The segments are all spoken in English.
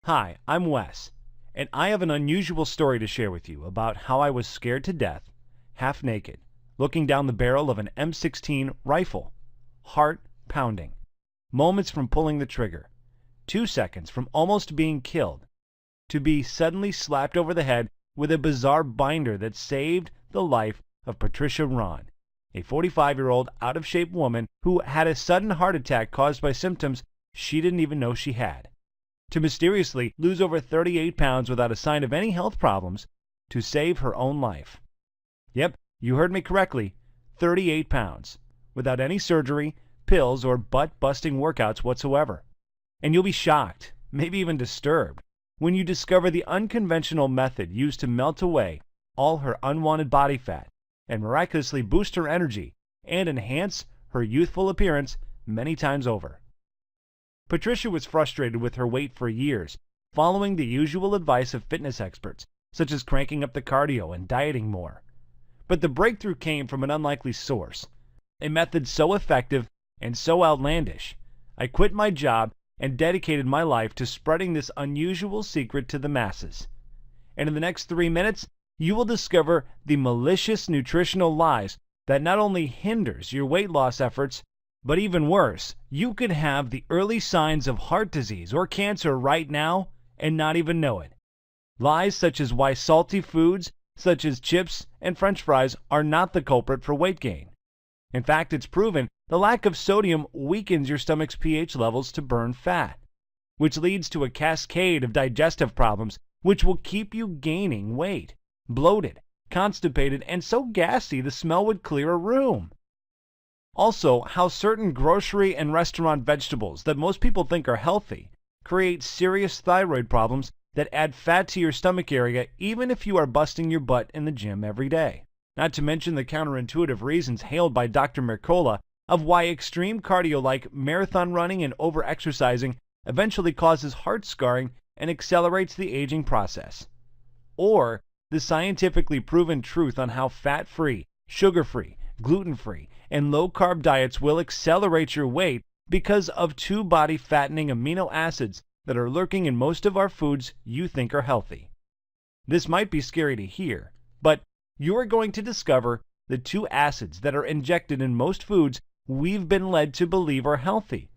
Hi, I'm Wes, and I have an unusual story to share with you about how I was scared to death, half naked, looking down the barrel of an M16 rifle, heart pounding, moments from pulling the trigger, 2 seconds from almost being killed, to be suddenly slapped over the head with a bizarre binder that saved the life of Patricia Wron, a 45-year-old out-of-shape woman who had a sudden heart attack caused by symptoms she didn't even know she had, to mysteriously lose over 38 pounds without a sign of any health problems, to save her own life. Yep, you heard me correctly, 38 pounds, without any surgery, pills, or butt-busting workouts whatsoever. And you'll be shocked, maybe even disturbed, when you discover the unconventional method used to melt away all her unwanted body fat and miraculously boost her energy and enhance her youthful appearance many times over. Patricia was frustrated with her weight for years, following the usual advice of fitness experts, such as cranking up the cardio and dieting more. But the breakthrough came from an unlikely source, a method so effective and so outlandish. I quit my job and dedicated my life to spreading this unusual secret to the masses. And in the next 3 minutes, you will discover the malicious nutritional lies that not only hinders your weight loss efforts, but even worse, you could have the early signs of heart disease or cancer right now and not even know it. Lies such as why salty foods, such as chips and French fries, are not the culprit for weight gain. In fact, it's proven the lack of sodium weakens your stomach's pH levels to burn fat, which leads to a cascade of digestive problems which will keep you gaining weight, bloated, constipated, and so gassy the smell would clear a room. Also, how certain grocery and restaurant vegetables that most people think are healthy create serious thyroid problems that add fat to your stomach area even if you are busting your butt in the gym every day. Not to mention the counterintuitive reasons hailed by Dr. Mercola of why extreme cardio like marathon running and over-exercising eventually causes heart scarring and accelerates the aging process. Or the scientifically proven truth on how fat-free, sugar-free, gluten-free, and low-carb diets will accelerate your weight because of 2 body-fattening amino acids that are lurking in most of our foods you think are healthy. This might be scary to hear, but you are going to discover the 2 acids that are injected in most foods we've been led to believe are healthy.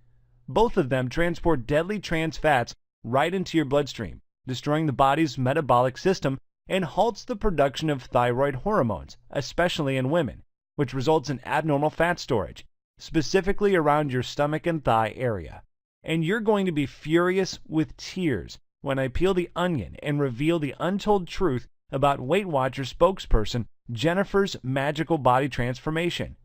Both of them transport deadly trans fats right into your bloodstream, destroying the body's metabolic system and halts the production of thyroid hormones, especially in women, which results in abnormal fat storage, specifically around your stomach and thigh area. And you're going to be furious with tears when I peel the onion and reveal the untold truth about Weight Watchers spokesperson Jennifer's magical body transformation.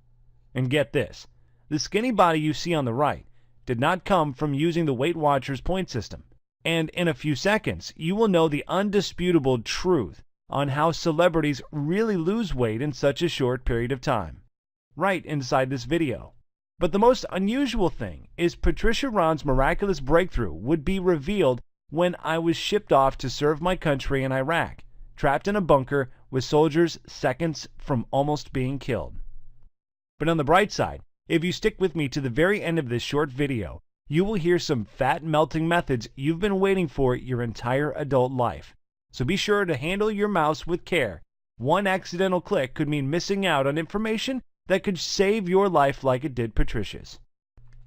And get this, the skinny body you see on the right did not come from using the Weight Watchers point system. And in a few seconds, you will know the undisputable truth on how celebrities really lose weight in such a short period of time, right inside this video. But the most unusual thing is Patricia Wron's miraculous breakthrough would be revealed when I was shipped off to serve my country in Iraq, trapped in a bunker with soldiers seconds from almost being killed. But on the bright side, if you stick with me to the very end of this short video, you will hear some fat-melting methods you've been waiting for your entire adult life. So be sure to handle your mouse with care. One accidental click could mean missing out on information that could save your life like it did Patricia's.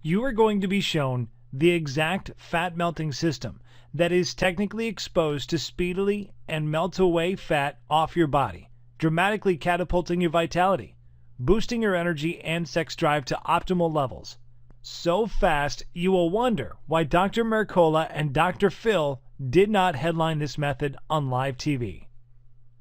You are going to be shown the exact fat-melting system that is technically exposed to speedily and melt away fat off your body, dramatically catapulting your vitality, boosting your energy and sex drive to optimal levels. So fast, you will wonder why Dr. Mercola and Dr. Phil did not headline this method on live TV.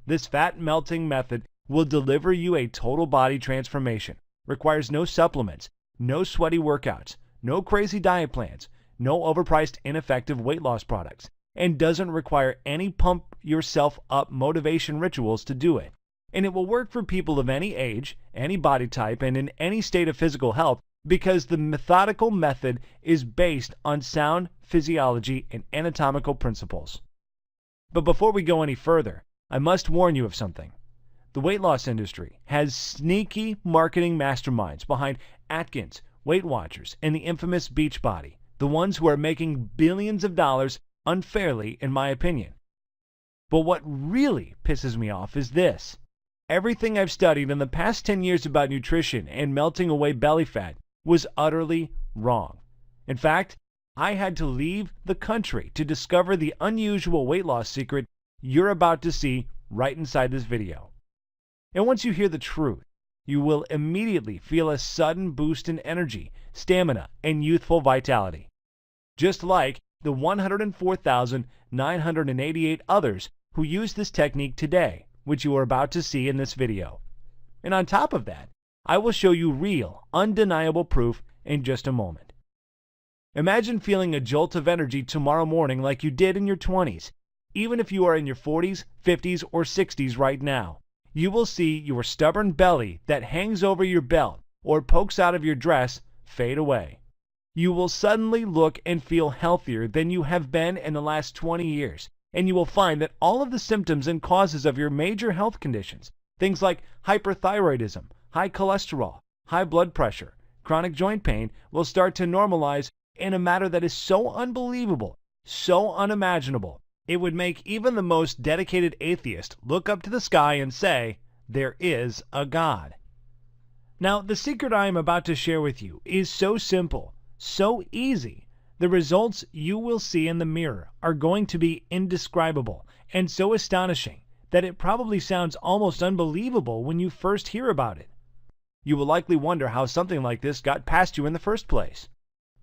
This fat-melting method will deliver you a total body transformation, requires no supplements, no sweaty workouts, no crazy diet plans, no overpriced ineffective weight loss products, and doesn't require any pump-yourself-up motivation rituals to do it. And it will work for people of any age, any body type, and in any state of physical health because the methodical method is based on sound physiology and anatomical principles. But before we go any further, I must warn you of something. The weight loss industry has sneaky marketing masterminds behind Atkins, Weight Watchers, and the infamous Beachbody, the ones who are making billions of dollars unfairly in my opinion. But what really pisses me off is this. Everything I've studied in the past 10 years about nutrition and melting away belly fat was utterly wrong. In fact, I had to leave the country to discover the unusual weight loss secret you're about to see right inside this video. And once you hear the truth, you will immediately feel a sudden boost in energy, stamina, and youthful vitality. Just like the 104,988 others who use this technique today, which you are about to see in this video. And on top of that, I will show you real, undeniable proof in just a moment. Imagine feeling a jolt of energy tomorrow morning like you did in your 20s. Even if you are in your 40s, 50s, or 60s right now, you will see your stubborn belly that hangs over your belt or pokes out of your dress fade away. You will suddenly look and feel healthier than you have been in the last 20 years, and you will find that all of the symptoms and causes of your major health conditions, things like hyperthyroidism, high cholesterol, high blood pressure, chronic joint pain, will start to normalize in a manner that is so unbelievable, so unimaginable, it would make even the most dedicated atheist look up to the sky and say, "There is a God." Now, the secret I am about to share with you is so simple, so easy. The results you will see in the mirror are going to be indescribable and so astonishing that it probably sounds almost unbelievable when you first hear about it. You will likely wonder how something like this got past you in the first place.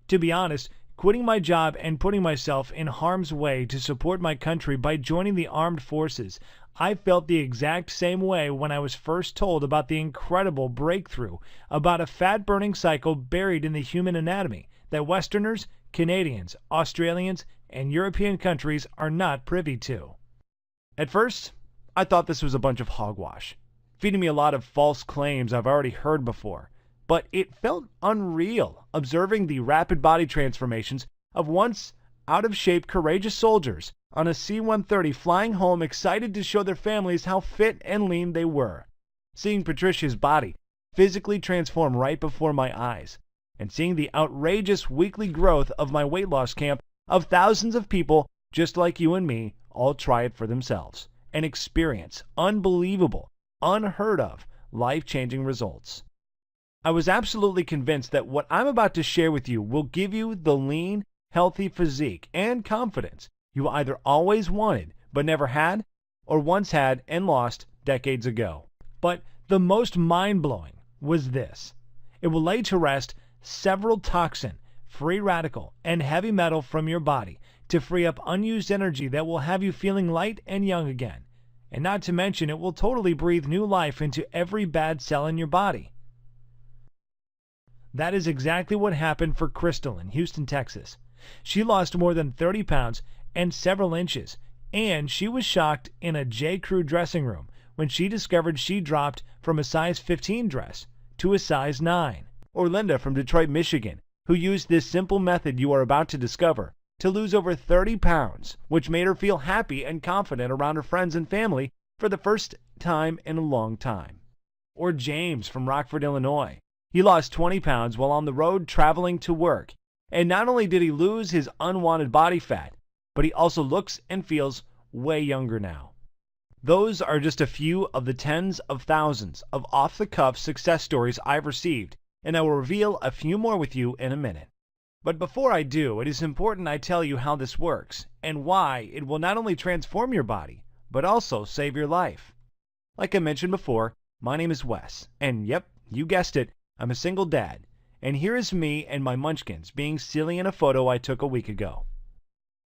To be honest, quitting my job and putting myself in harm's way to support my country by joining the armed forces, I felt the exact same way when I was first told about the incredible breakthrough about a fat-burning cycle buried in the human anatomy that Westerners, Canadians, Australians, and European countries are not privy to. At first, I thought this was a bunch of hogwash, feeding me a lot of false claims I've already heard before. But it felt unreal observing the rapid body transformations of once out-of-shape courageous soldiers on a C-130 flying home excited to show their families how fit and lean they were. Seeing Patricia's body physically transform right before my eyes, and seeing the outrageous weekly growth of my weight loss camp of thousands of people just like you and me all try it for themselves and experience unbelievable, unheard of, life-changing results. I was absolutely convinced that what I'm about to share with you will give you the lean, healthy physique and confidence you either always wanted but never had, or once had and lost decades ago. But the most mind-blowing was this. It will lay to rest several toxin, free radical, and heavy metal from your body to free up unused energy that will have you feeling light and young again. And not to mention, it will totally breathe new life into every bad cell in your body. That is exactly what happened for Crystal in Houston, Texas. She lost more than 30 pounds and several inches, and she was shocked in a J. Crew dressing room when she discovered she dropped from a size 15 dress to a size 9. Or Linda from Detroit, Michigan, who used this simple method you are about to discover to lose over 30 pounds, which made her feel happy and confident around her friends and family for the first time in a long time. Or James from Rockford, Illinois. He lost 20 pounds while on the road traveling to work, and not only did he lose his unwanted body fat, but he also looks and feels way younger now. Those are just a few of the tens of thousands of off-the-cuff success stories I've received, and I will reveal a few more with you in a minute. But before I do, it is important I tell you how this works, and why it will not only transform your body, but also save your life. Like I mentioned before, my name is Wes, and yep, you guessed it, I'm a single dad, and here is me and my munchkins being silly in a photo I took a week ago.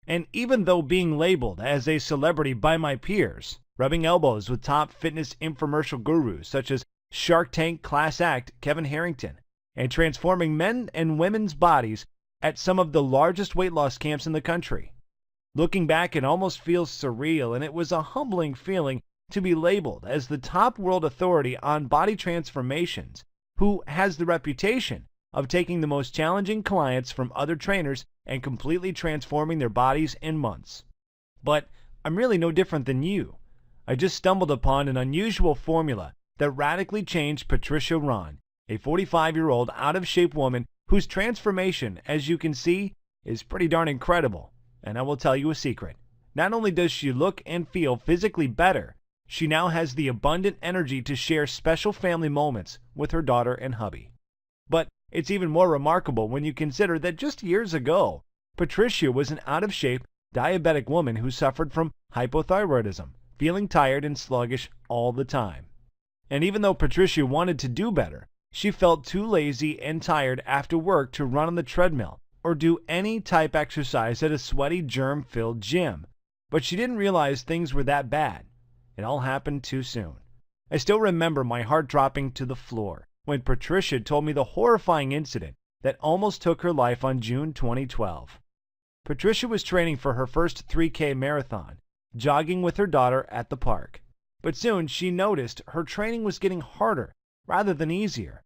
And even though being labeled as a celebrity by my peers, rubbing elbows with top fitness infomercial gurus such as Shark Tank class act Kevin Harrington, and transforming men and women's bodies at some of the largest weight loss camps in the country. Looking back, it almost feels surreal, and it was a humbling feeling to be labeled as the top world authority on body transformations, who has the reputation of taking the most challenging clients from other trainers and completely transforming their bodies in months. But I'm really no different than you. I just stumbled upon an unusual formula that radically changed Patricia Wron, a 45-year-old out-of-shape woman whose transformation, as you can see, is pretty darn incredible. And I will tell you a secret. Not only does she look and feel physically better, she now has the abundant energy to share special family moments with her daughter and hubby. But it's even more remarkable when you consider that just years ago, Patricia was an out-of-shape, diabetic woman who suffered from hypothyroidism, feeling tired and sluggish all the time. And even though Patricia wanted to do better, she felt too lazy and tired after work to run on the treadmill or do any type exercise at a sweaty, germ-filled gym. But she didn't realize things were that bad. It all happened too soon. I still remember my heart dropping to the floor when Patricia told me the horrifying incident that almost took her life on June 2012. Patricia was training for her first 3K marathon, jogging with her daughter at the park. But soon she noticed her training was getting harder rather than easier.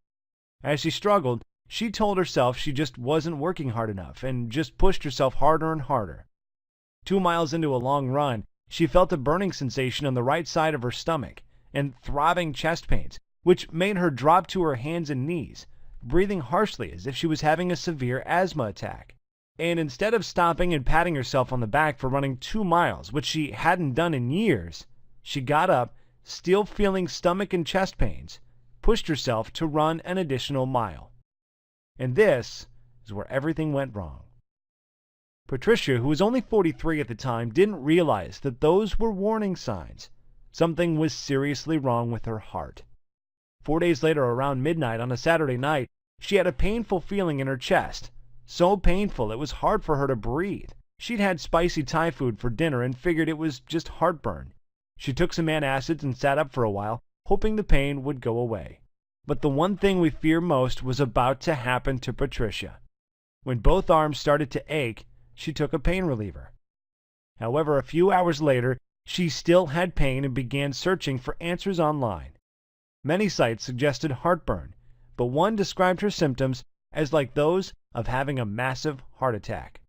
As she struggled, she told herself she just wasn't working hard enough and just pushed herself harder and harder. 2 miles into a long run, she felt a burning sensation on the right side of her stomach and throbbing chest pains, which made her drop to her hands and knees, breathing harshly as if she was having a severe asthma attack. And instead of stopping and patting herself on the back for running 2 miles, which she hadn't done in years, she got up, still feeling stomach and chest pains, pushed herself to run an additional mile. And this is where everything went wrong. Patricia, who was only 43 at the time, didn't realize that those were warning signs. Something was seriously wrong with her heart. 4 days later, around midnight on a Saturday night, she had a painful feeling in her chest. So painful it was hard for her to breathe. She'd had spicy Thai food for dinner and figured it was just heartburn. She took some antacids and sat up for a while, hoping the pain would go away. But the one thing we fear most was about to happen to Patricia. When both arms started to ache, she took a pain reliever. However, a few hours later, she still had pain and began searching for answers online. Many sites suggested heartburn, but one described her symptoms as like those of having a massive heart attack.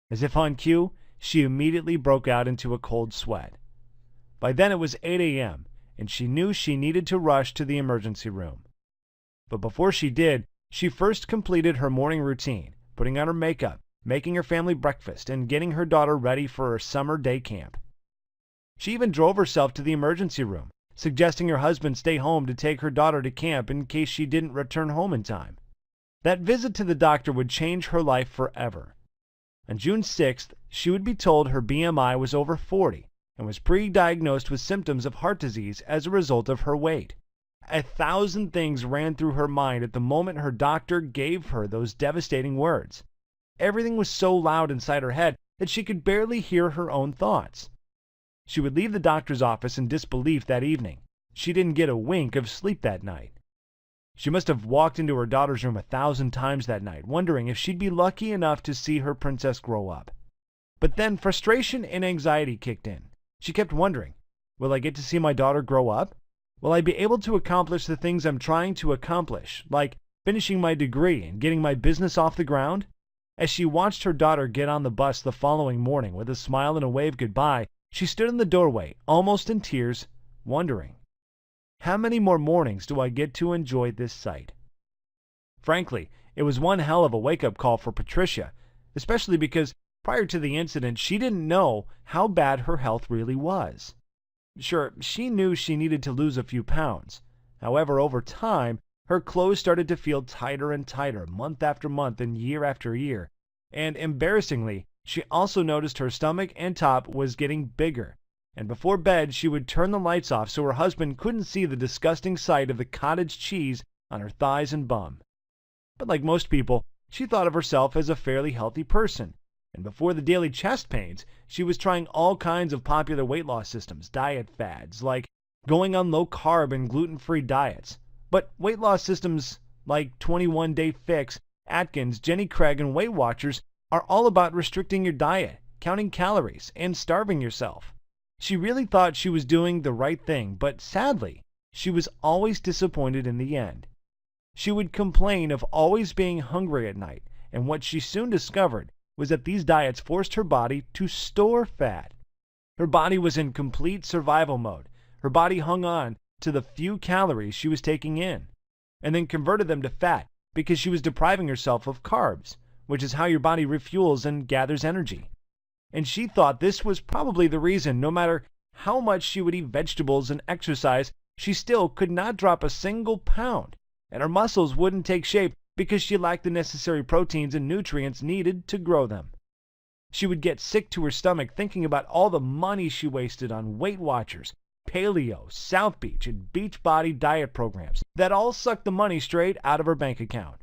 As if on cue, she immediately broke out into a cold sweat. By then it was 8 a.m., and she knew she needed to rush to the emergency room. But before she did, she first completed her morning routine, putting on her makeup, making her family breakfast, and getting her daughter ready for her summer day camp. She even drove herself to the emergency room, suggesting her husband stay home to take her daughter to camp in case she didn't return home in time. That visit to the doctor would change her life forever. On June 6th, she would be told her BMI was over 40 and was pre-diagnosed with symptoms of heart disease as a result of her weight. 1,000 things ran through her mind at the moment her doctor gave her those devastating words. Everything was so loud inside her head that she could barely hear her own thoughts. She would leave the doctor's office in disbelief that evening. She didn't get a wink of sleep that night. She must have walked into her daughter's room 1,000 times that night, wondering if she'd be lucky enough to see her princess grow up. But then frustration and anxiety kicked in. She kept wondering, will I get to see my daughter grow up? Will I be able to accomplish the things I'm trying to accomplish, like finishing my degree and getting my business off the ground? As she watched her daughter get on the bus the following morning with a smile and a wave goodbye, she stood in the doorway, almost in tears, wondering, how many more mornings do I get to enjoy this sight? Frankly, it was one hell of a wake-up call for Patricia, especially because prior to the incident, she didn't know how bad her health really was. Sure, she knew she needed to lose a few pounds. However, over time, her clothes started to feel tighter and tighter month after month and year after year. And embarrassingly, she also noticed her stomach and top was getting bigger. And before bed, she would turn the lights off so her husband couldn't see the disgusting sight of the cottage cheese on her thighs and bum. But like most people, she thought of herself as a fairly healthy person. And before the daily chest pains, she was trying all kinds of popular weight loss systems, diet fads, like going on low-carb and gluten-free diets. But weight loss systems like 21 Day Fix, Atkins, Jenny Craig, and Weight Watchers are all about restricting your diet, counting calories, and starving yourself. She really thought she was doing the right thing, but sadly, she was always disappointed in the end. She would complain of always being hungry at night, and what she soon discovered was that these diets forced her body to store fat. Her body was in complete survival mode. Her body hung on to the few calories she was taking in, and then converted them to fat because she was depriving herself of carbs, which is how your body refuels and gathers energy. and she thought this was probably the reason. No matter how much she would eat vegetables and exercise, she still could not drop a single pound, and her muscles wouldn't take shape because she lacked the necessary proteins and nutrients needed to grow them. She would get sick to her stomach thinking about all the money she wasted on Weight Watchers, Paleo, South Beach, and Beachbody diet programs that all sucked the money straight out of her bank account.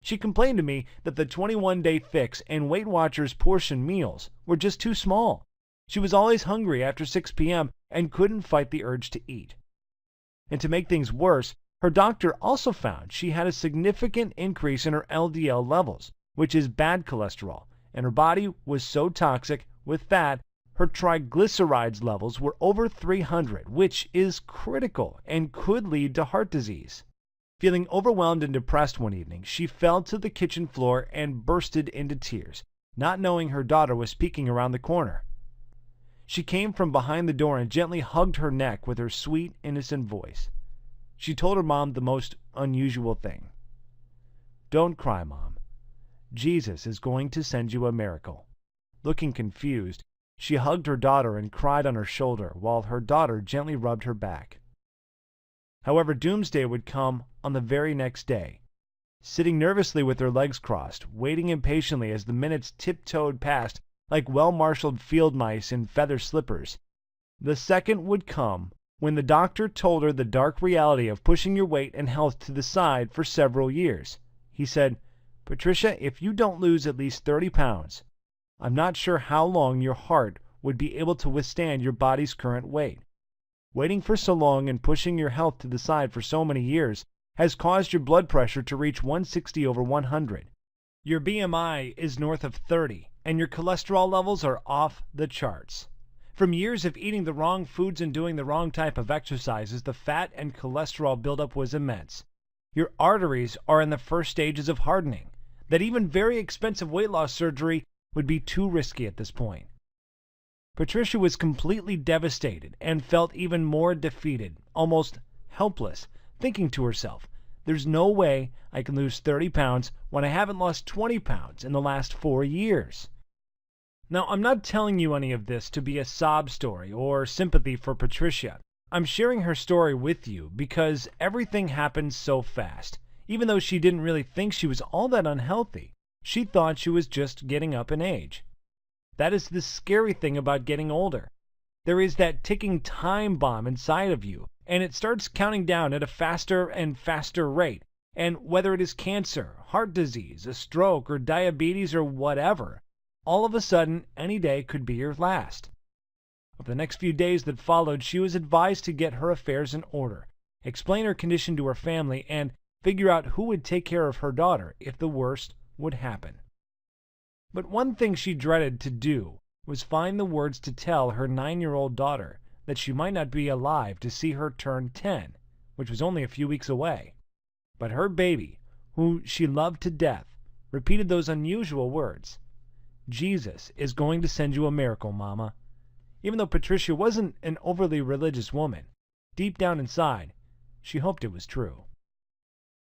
She complained to me that the 21-day fix and Weight Watchers portion meals were just too small. She was always hungry after 6 p.m. and couldn't fight the urge to eat. And to make things worse, her doctor also found she had a significant increase in her LDL levels, which is bad cholesterol, and her body was so toxic with fat, her triglycerides levels were over 300, which is critical and could lead to heart disease. Feeling overwhelmed and depressed one evening, she fell to the kitchen floor and bursted into tears, not knowing her daughter was peeking around the corner. She came from behind the door and gently hugged her neck with her sweet, innocent voice. She told her mom the most unusual thing. "Don't cry, Mom. Jesus is going to send you a miracle." Looking confused, she hugged her daughter and cried on her shoulder while her daughter gently rubbed her back. However, doomsday would come on the very next day. Sitting nervously with her legs crossed, waiting impatiently as the minutes tiptoed past like well-marshaled field mice in feather slippers, the second would come when the doctor told her the dark reality of pushing your weight and health to the side for several years. He said, "Patricia, if you don't lose at least 30 pounds, I'm not sure how long your heart would be able to withstand your body's current weight. Waiting for so long and pushing your health to the side for so many years has caused your blood pressure to reach 160 over 100. Your BMI is north of 30, and your cholesterol levels are off the charts. From years of eating the wrong foods and doing the wrong type of exercises, the fat and cholesterol buildup was immense. Your arteries are in the first stages of hardening, that even very expensive weight loss surgery would be too risky at this point." Patricia was completely devastated and felt even more defeated, almost helpless, thinking to herself, "There's no way I can lose 30 pounds when I haven't lost 20 pounds in the last 4 years." Now, I'm not telling you any of this to be a sob story or sympathy for Patricia. I'm sharing her story with you because everything happened so fast. Even though she didn't really think she was all that unhealthy, she thought she was just getting up in age. That is the scary thing about getting older. There is that ticking time bomb inside of you, and it starts counting down at a faster and faster rate. And whether it is cancer, heart disease, a stroke, or diabetes, or whatever, all of a sudden, any day could be your last. Over the next few days that followed, she was advised to get her affairs in order, explain her condition to her family, and figure out who would take care of her daughter if the worst would happen. But one thing she dreaded to do was find the words to tell her 9-year-old daughter that she might not be alive to see her turn 10, which was only a few weeks away. But her baby, who she loved to death, repeated those unusual words. "Jesus is going to send you a miracle, Mama." Even though Patricia wasn't an overly religious woman, deep down inside, she hoped it was true.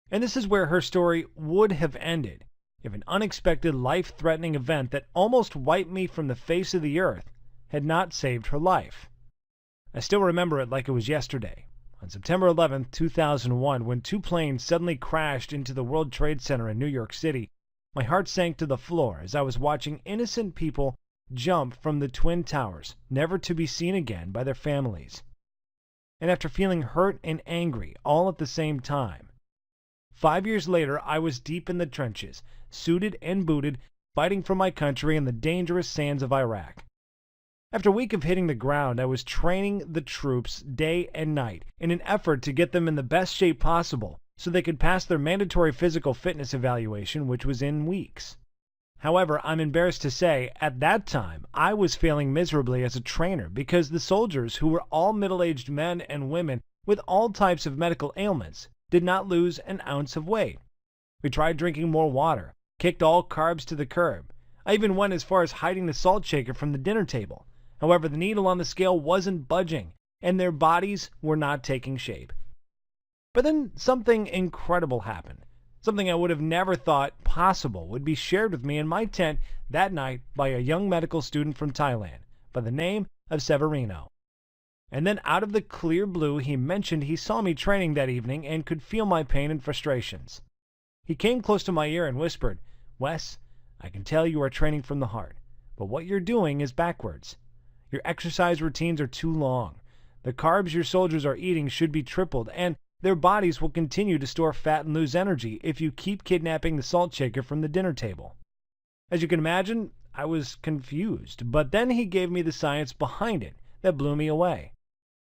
And this is where her story would have ended if an unexpected life-threatening event that almost wiped me from the face of the earth had not saved her life. I still remember it like it was yesterday, on September 11, 2001, when 2 planes suddenly crashed into the World Trade Center in New York City. My heart sank to the floor as I was watching innocent people jump from the Twin Towers, never to be seen again by their families. And after feeling hurt and angry all at the same time, 5 years later I was deep in the trenches, suited and booted, fighting for my country in the dangerous sands of Iraq. After a week of hitting the ground, I was training the troops day and night in an effort to get them in the best shape possible so they could pass their mandatory physical fitness evaluation, which was in weeks. However, I'm embarrassed to say, at that time, I was failing miserably as a trainer because the soldiers, who were all middle-aged men and women with all types of medical ailments, did not lose an ounce of weight. We tried drinking more water, kicked all carbs to the curb. I even went as far as hiding the salt shaker from the dinner table. However, the needle on the scale wasn't budging, and their bodies were not taking shape. But then something incredible happened. Something I would have never thought possible would be shared with me in my tent that night by a young medical student from Thailand by the name of Severino. And then out of the clear blue, he mentioned he saw me training that evening and could feel my pain and frustrations. He came close to my ear and whispered, "Wes, I can tell you are training from the heart, but what you're doing is backwards. Your exercise routines are too long. The carbs your soldiers are eating should be tripled, and their bodies will continue to store fat and lose energy if you keep kidnapping the salt shaker from the dinner table." As you can imagine, I was confused, but then he gave me the science behind it that blew me away.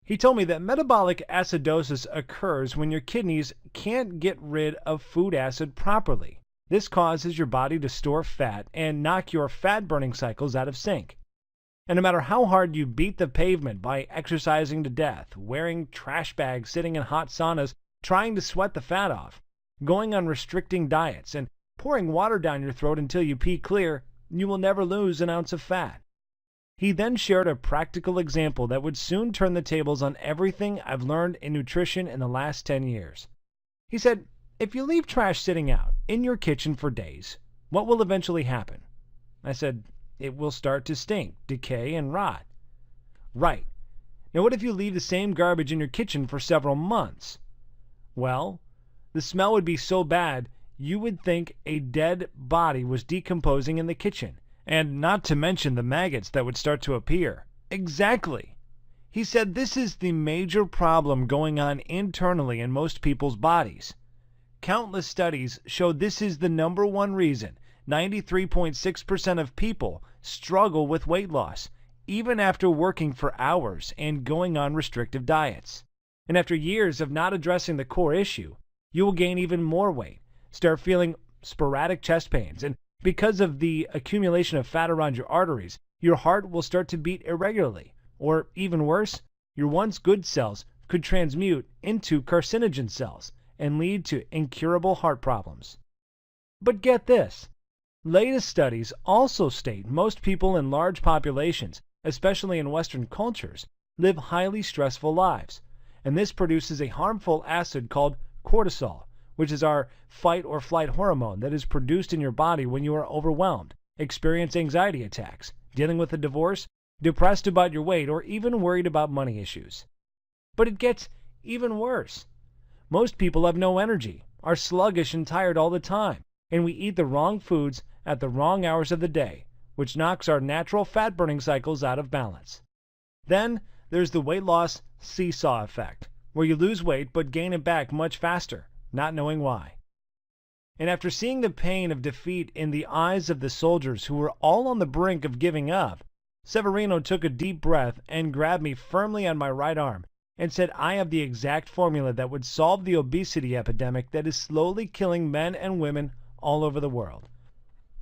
He told me that metabolic acidosis occurs when your kidneys can't get rid of food acid properly. This causes your body to store fat and knock your fat-burning cycles out of sync. And no matter how hard you beat the pavement by exercising to death, wearing trash bags, sitting in hot saunas, trying to sweat the fat off, going on restricting diets, and pouring water down your throat until you pee clear, you will never lose an ounce of fat. He then shared a practical example that would soon turn the tables on everything I've learned in nutrition in the last 10 years. He said, if you leave trash sitting out in your kitchen for days, what will eventually happen? I said, it will start to stink, decay, and rot. Right. Now what if you leave the same garbage in your kitchen for several months? Well, the smell would be so bad you would think a dead body was decomposing in the kitchen. And not to mention the maggots that would start to appear. Exactly. He said this is the major problem going on internally in most people's bodies. Countless studies show this is the number one reason 93.6% of people struggle with weight loss, even after working for hours and going on restrictive diets. And after years of not addressing the core issue, you will gain even more weight, start feeling sporadic chest pains, and because of the accumulation of fat around your arteries, your heart will start to beat irregularly, or even worse, your once good cells could transmute into carcinogen cells and lead to incurable heart problems. But get this, latest studies also state most people in large populations, especially in Western cultures, live highly stressful lives, and this produces a harmful acid called cortisol, which is our fight or flight hormone that is produced in your body when you are overwhelmed, experience anxiety attacks, dealing with a divorce, depressed about your weight, or even worried about money issues. But it gets even worse. Most people have no energy, are sluggish and tired all the time, and we eat the wrong foods at the wrong hours of the day, which knocks our natural fat-burning cycles out of balance. Then there's the weight loss seesaw effect, where you lose weight but gain it back much faster, not knowing why. And after seeing the pain of defeat in the eyes of the soldiers who were all on the brink of giving up, Severino took a deep breath and grabbed me firmly on my right arm and said I have the exact formula that would solve the obesity epidemic that is slowly killing men and women all over the world.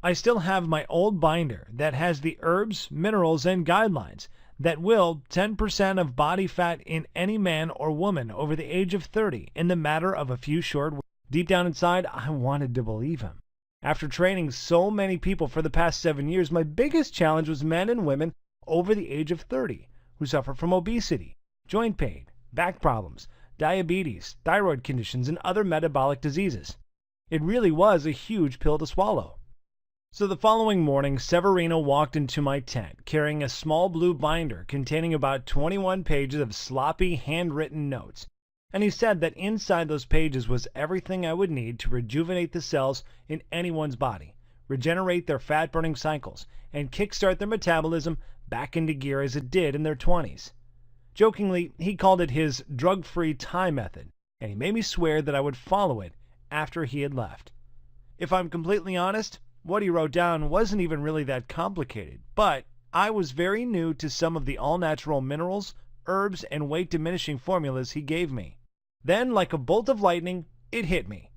I still have my old binder that has the herbs, minerals, and guidelines that will 10% of body fat in any man or woman over the age of 30 in the matter of a few short weeks. Deep down inside, I wanted to believe him. After training so many people for the past 7 years, my biggest challenge was men and women over the age of 30 who suffer from obesity, joint pain, back problems, diabetes, thyroid conditions, and other metabolic diseases. It really was a huge pill to swallow. So the following morning, Severino walked into my tent carrying a small blue binder containing about 21 pages of sloppy handwritten notes, and he said that inside those pages was everything I would need to rejuvenate the cells in anyone's body, regenerate their fat-burning cycles, and kickstart their metabolism back into gear as it did in their 20s. Jokingly, he called it his drug-free time method, and he made me swear that I would follow it after he had left. If I'm completely honest, what he wrote down wasn't even really that complicated, but I was very new to some of the all-natural minerals, herbs, and weight-diminishing formulas he gave me. Then, like a bolt of lightning, it hit me.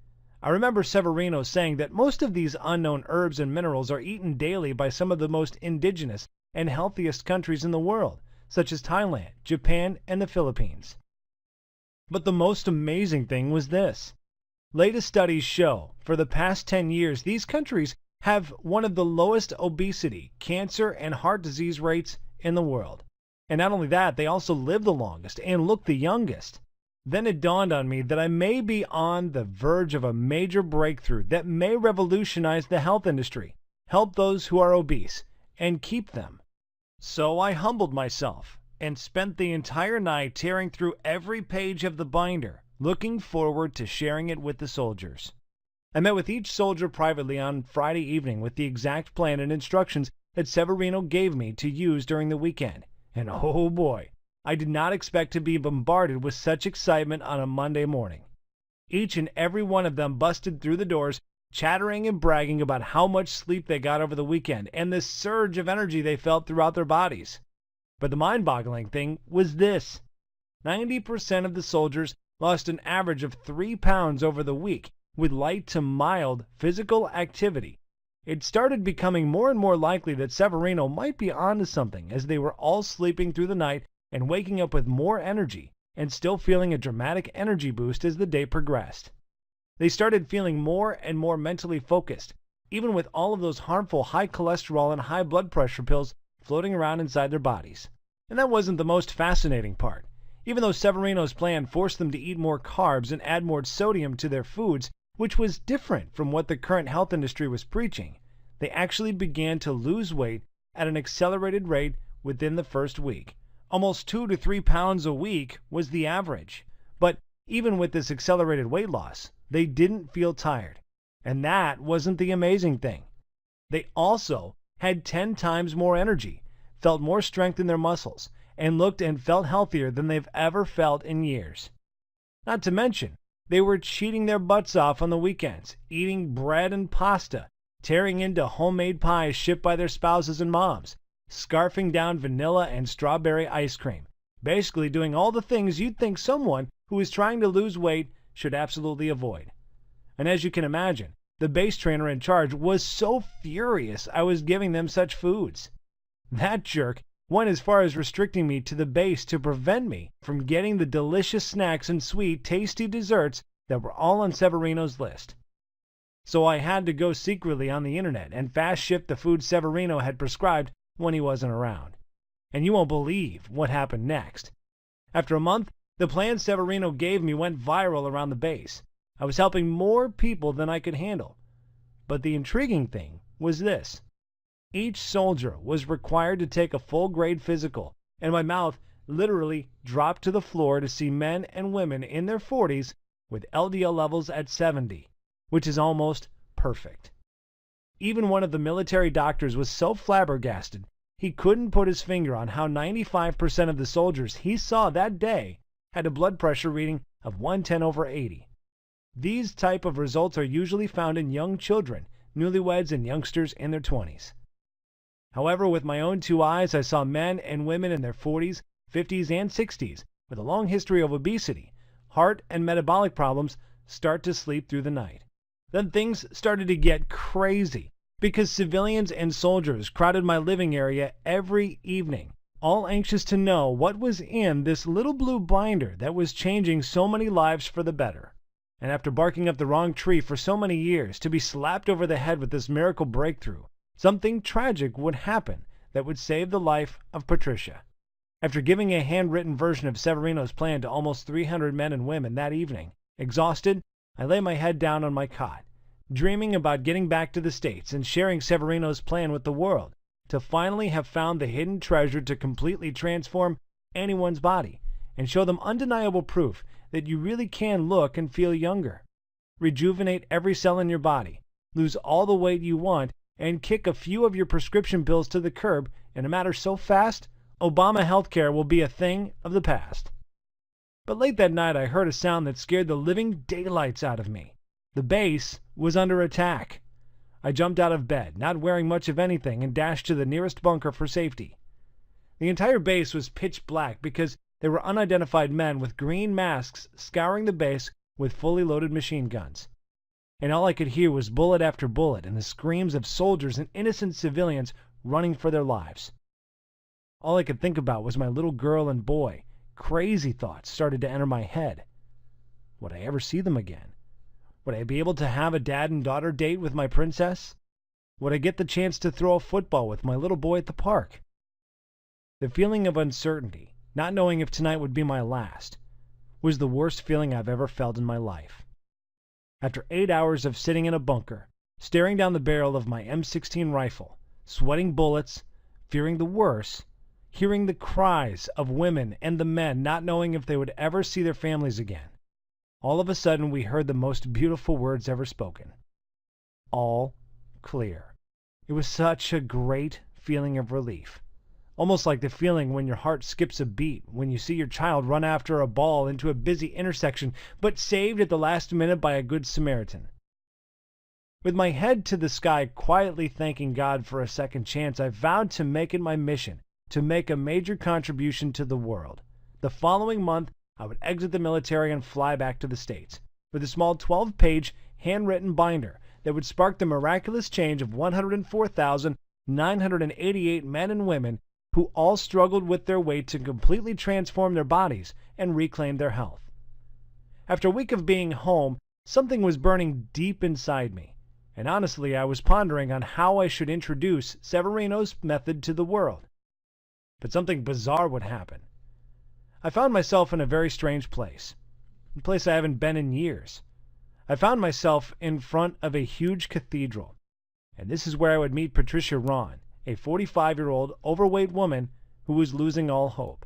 I remember Severino saying that most of these unknown herbs and minerals are eaten daily by some of the most indigenous and healthiest countries in the world, such as Thailand, Japan, and the Philippines. But the most amazing thing was this. Latest studies show, for the past 10 years, these countries have one of the lowest obesity, cancer, and heart disease rates in the world. And not only that, they also live the longest and look the youngest. Then it dawned on me that I may be on the verge of a major breakthrough that may revolutionize the health industry, help those who are obese, and keep them. So I humbled myself and spent the entire night tearing through every page of the binder, looking forward to sharing it with the soldiers. I met with each soldier privately on Friday evening with the exact plan and instructions that Severino gave me to use during the weekend. And oh boy, I did not expect to be bombarded with such excitement on a Monday morning. Each and every one of them busted through the doors, chattering and bragging about how much sleep they got over the weekend and the surge of energy they felt throughout their bodies. But the mind-boggling thing was this. 90% of the soldiers lost an average of 3 pounds over the week with light to mild physical activity. It started becoming more and more likely that Severino might be onto something as they were all sleeping through the night and waking up with more energy and still feeling a dramatic energy boost as the day progressed. They started feeling more and more mentally focused, even with all of those harmful high cholesterol and high blood pressure pills floating around inside their bodies. And that wasn't the most fascinating part. Even though Severino's plan forced them to eat more carbs and add more sodium to their foods, which was different from what the current health industry was preaching, they actually began to lose weight at an accelerated rate within the first week. Almost 2 to 3 pounds a week was the average. But even with this accelerated weight loss, they didn't feel tired. And that wasn't the amazing thing. They also had 10 times more energy, felt more strength in their muscles, and looked and felt healthier than they've ever felt in years. Not to mention, they were cheating their butts off on the weekends, eating bread and pasta, tearing into homemade pies shipped by their spouses and moms, scarfing down vanilla and strawberry ice cream, basically doing all the things you'd think someone who is trying to lose weight should absolutely avoid. And as you can imagine, the base trainer in charge was so furious I was giving them such foods. That jerk went as far as restricting me to the base to prevent me from getting the delicious snacks and sweet, tasty desserts that were all on Severino's list. So I had to go secretly on the internet and fast ship the food Severino had prescribed when he wasn't around. And you won't believe what happened next. After a month, the plan Severino gave me went viral around the base. I was helping more people than I could handle. But the intriguing thing was this. Each soldier was required to take a full-grade physical, and my mouth literally dropped to the floor to see men and women in their 40s with LDL levels at 70, which is almost perfect. Even one of the military doctors was so flabbergasted he couldn't put his finger on how 95% of the soldiers he saw that day had a blood pressure reading of 110/80. These type of results are usually found in young children, newlyweds, and youngsters in their 20s. However, with my own 2 eyes, I saw men and women in their 40s, 50s, and 60s with a long history of obesity, heart and metabolic problems start to sleep through the night. Then things started to get crazy because civilians and soldiers crowded my living area every evening, all anxious to know what was in this little blue binder that was changing so many lives for the better. And after barking up the wrong tree for so many years, to be slapped over the head with this miracle breakthrough, something tragic would happen that would save the life of Patricia. After giving a handwritten version of Severino's plan to almost 300 men and women that evening, exhausted, I lay my head down on my cot, dreaming about getting back to the States and sharing Severino's plan with the world, to finally have found the hidden treasure to completely transform anyone's body and show them undeniable proof that you really can look and feel younger, rejuvenate every cell in your body, lose all the weight you want, and kick a few of your prescription pills to the curb in a matter so fast, Obama healthcare will be a thing of the past. But late that night I heard a sound that scared the living daylights out of me. The base was under attack. I jumped out of bed, not wearing much of anything, and dashed to the nearest bunker for safety. The entire base was pitch black because there were unidentified men with green masks scouring the base with fully loaded machine guns. And all I could hear was bullet after bullet and the screams of soldiers and innocent civilians running for their lives. All I could think about was my little girl and boy. Crazy thoughts started to enter my head. Would I ever see them again? Would I be able to have a dad and daughter date with my princess? Would I get the chance to throw a football with my little boy at the park? The feeling of uncertainty, not knowing if tonight would be my last, was the worst feeling I've ever felt in my life. After 8 hours of sitting in a bunker, staring down the barrel of my M16 rifle, sweating bullets, fearing the worst, hearing the cries of women and the men not knowing if they would ever see their families again, all of a sudden we heard the most beautiful words ever spoken. All clear. It was such a great feeling of relief. Almost like the feeling when your heart skips a beat when you see your child run after a ball into a busy intersection, but saved at the last minute by a good Samaritan. With my head to the sky, quietly thanking God for a second chance, I vowed to make it my mission to make a major contribution to the world. The following month, I would exit the military and fly back to the States with a small 12-page handwritten binder that would spark the miraculous change of 104,988 men and women who all struggled with their weight to completely transform their bodies and reclaim their health. After a week of being home, something was burning deep inside me, and honestly, I was pondering on how I should introduce Severino's method to the world. But something bizarre would happen. I found myself in a very strange place, a place I haven't been in years. I found myself in front of a huge cathedral, and this is where I would meet Patricia Wron, a 45-year-old overweight woman who was losing all hope.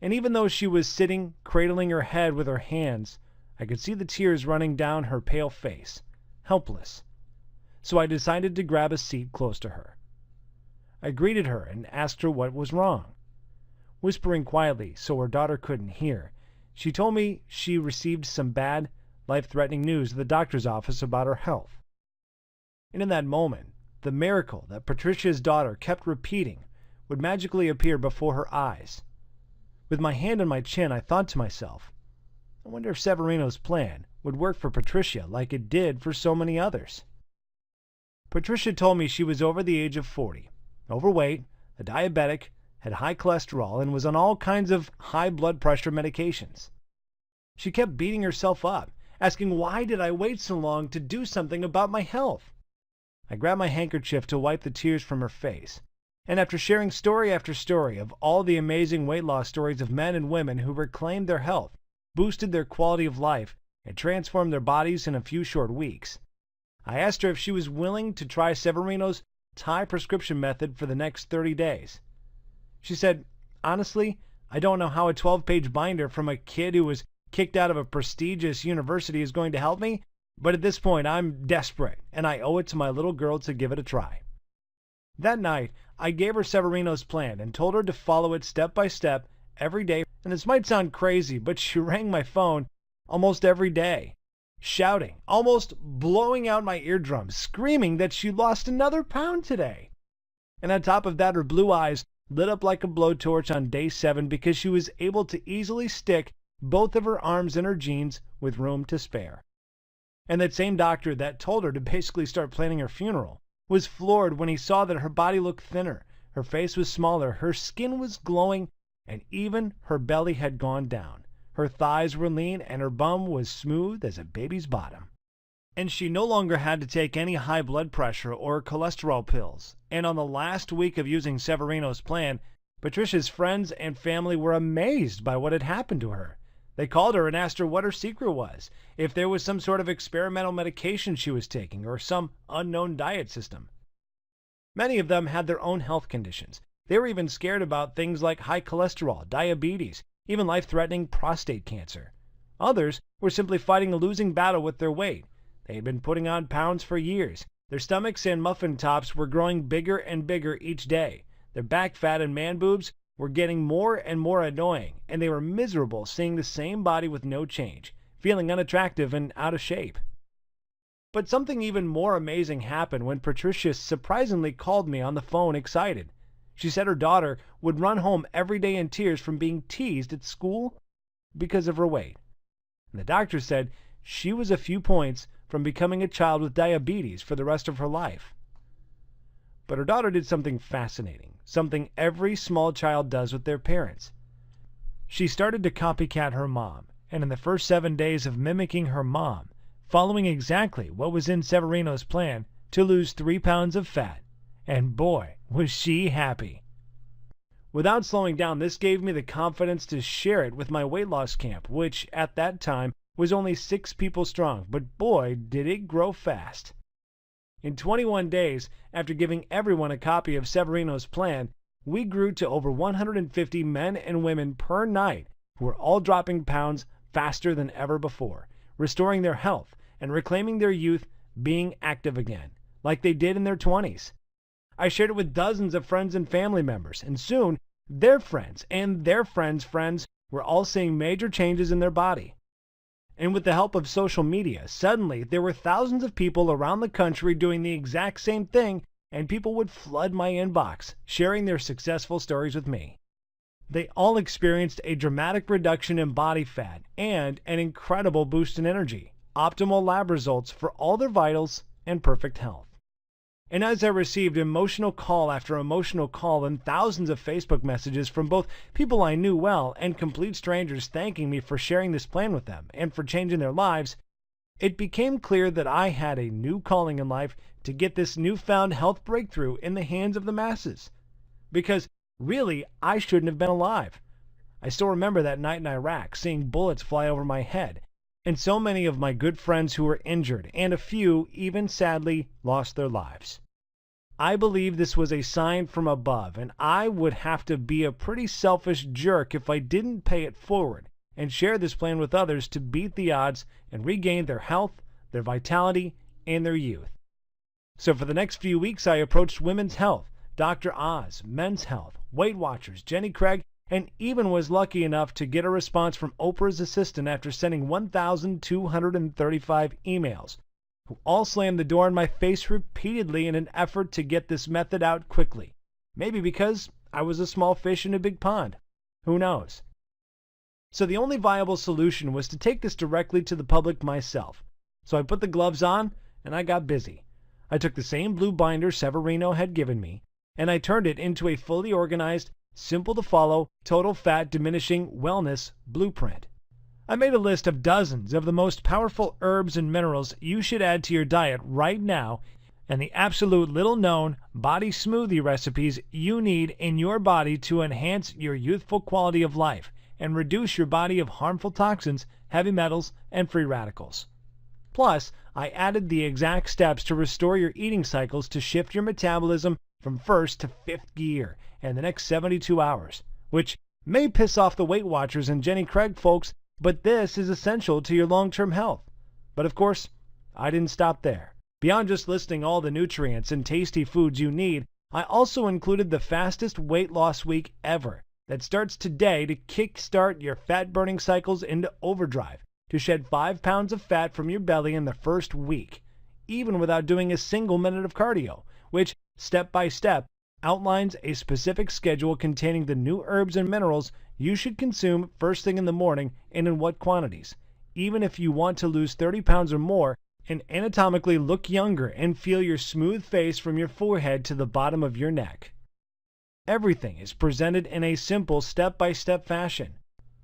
And even though she was sitting, cradling her head with her hands, I could see the tears running down her pale face, helpless. So I decided to grab a seat close to her. I greeted her and asked her what was wrong. Whispering quietly so her daughter couldn't hear, she told me she received some bad, life-threatening news at the doctor's office about her health. And in that moment, the miracle that Patricia's daughter kept repeating would magically appear before her eyes. With my hand on my chin, I thought to myself, I wonder if Severino's plan would work for Patricia like it did for so many others. Patricia told me she was over the age of 40, overweight, a diabetic, had high cholesterol, and was on all kinds of high blood pressure medications. She kept beating herself up, asking why did I wait so long to do something about my health. I grabbed my handkerchief to wipe the tears from her face, and after sharing story after story of all the amazing weight loss stories of men and women who reclaimed their health, boosted their quality of life, and transformed their bodies in a few short weeks, I asked her if she was willing to try Severino's Thai prescription method for the next 30 days. She said, honestly, I don't know how a 12-page binder from a kid who was kicked out of a prestigious university is going to help me, but at this point I'm desperate, and I owe it to my little girl to give it a try. That night, I gave her Severino's plan and told her to follow it step by step every day, and this might sound crazy, but she rang my phone almost every day, shouting, almost blowing out my eardrums, screaming that she lost another pound today. And on top of that, her blue eyes lit up like a blowtorch on day 7 because she was able to easily stick both of her arms in her jeans with room to spare. And that same doctor that told her to basically start planning her funeral was floored when he saw that her body looked thinner, her face was smaller, her skin was glowing, and even her belly had gone down. Her thighs were lean, and her bum was smooth as a baby's bottom. And she no longer had to take any high blood pressure or cholesterol pills. And on the last week of using Severino's plan, Patricia's friends and family were amazed by what had happened to her. They called her and asked her what her secret was, if there was some sort of experimental medication she was taking, or some unknown diet system. Many of them had their own health conditions. They were even scared about things like high cholesterol, diabetes, even life-threatening prostate cancer. Others were simply fighting a losing battle with their weight. They had been putting on pounds for years. Their stomachs and muffin tops were growing bigger and bigger each day. Their back fat and man boobs were getting more and more annoying, and they were miserable seeing the same body with no change, feeling unattractive and out of shape. But something even more amazing happened when Patricia surprisingly called me on the phone excited. She said her daughter would run home every day in tears from being teased at school because of her weight. And the doctor said she was a few points from becoming a child with diabetes for the rest of her life. But her daughter did something fascinating, something every small child does with their parents. She started to copycat her mom, and in the first 7 days of mimicking her mom, following exactly what was in Severino's plan to lose 3 pounds of fat, and boy, was she happy. Without slowing down, this gave me the confidence to share it with my weight loss camp, which at that time was only 6 people strong, but boy, did it grow fast. In 21 days, after giving everyone a copy of Severino's plan, we grew to over 150 men and women per night who were all dropping pounds faster than ever before, restoring their health and reclaiming their youth, being active again, like they did in their 20s. I shared it with dozens of friends and family members, and soon their friends and their friends' friends were all seeing major changes in their body. And with the help of social media, suddenly there were thousands of people around the country doing the exact same thing, and people would flood my inbox, sharing their successful stories with me. They all experienced a dramatic reduction in body fat and an incredible boost in energy, optimal lab results for all their vitals, and perfect health. And as I received emotional call after emotional call and thousands of Facebook messages from both people I knew well and complete strangers thanking me for sharing this plan with them and for changing their lives, it became clear that I had a new calling in life to get this newfound health breakthrough in the hands of the masses. Because really, I shouldn't have been alive. I still remember that night in Iraq, seeing bullets fly over my head, and so many of my good friends who were injured, and a few, even sadly, lost their lives. I believe this was a sign from above, and I would have to be a pretty selfish jerk if I didn't pay it forward and share this plan with others to beat the odds and regain their health, their vitality, and their youth. So for the next few weeks, I approached Women's Health, Dr. Oz, Men's Health, Weight Watchers, Jenny Craig, and even was lucky enough to get a response from Oprah's assistant after sending 1,235 emails, who all slammed the door in my face repeatedly in an effort to get this method out quickly. Maybe because I was a small fish in a big pond. Who knows? So the only viable solution was to take this directly to the public myself. So I put the gloves on and I got busy. I took the same blue binder Severino had given me, and I turned it into a fully organized, simple-to-follow, total fat diminishing wellness blueprint. I made a list of dozens of the most powerful herbs and minerals you should add to your diet right now, and the absolute little-known body smoothie recipes you need in your body to enhance your youthful quality of life and reduce your body of harmful toxins, heavy metals, and free radicals. Plus, I added the exact steps to restore your eating cycles to shift your metabolism from first to fifth gear in the next 72 hours, which may piss off the Weight Watchers and Jenny Craig folks, but this is essential to your long-term health. But of course, I didn't stop there. Beyond just listing all the nutrients and tasty foods you need, I also included the fastest weight loss week ever that starts today to kickstart your fat-burning cycles into overdrive, to shed 5 pounds of fat from your belly in the first week, even without doing a single minute of cardio, which, step by step, outlines a specific schedule containing the new herbs and minerals you should consume first thing in the morning and in what quantities, even if you want to lose 30 pounds or more and anatomically look younger and feel your smooth face from your forehead to the bottom of your neck. Everything is presented in a simple step-by-step fashion.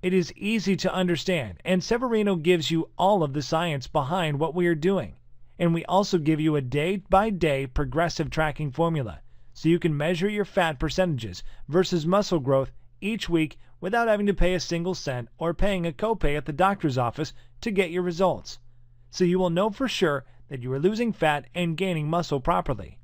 It is easy to understand, and Severino gives you all of the science behind what we are doing. And we also give you a day-by-day progressive tracking formula, so you can measure your fat percentages versus muscle growth each week without having to pay a single cent or paying a copay at the doctor's office to get your results. So you will know for sure that you are losing fat and gaining muscle properly.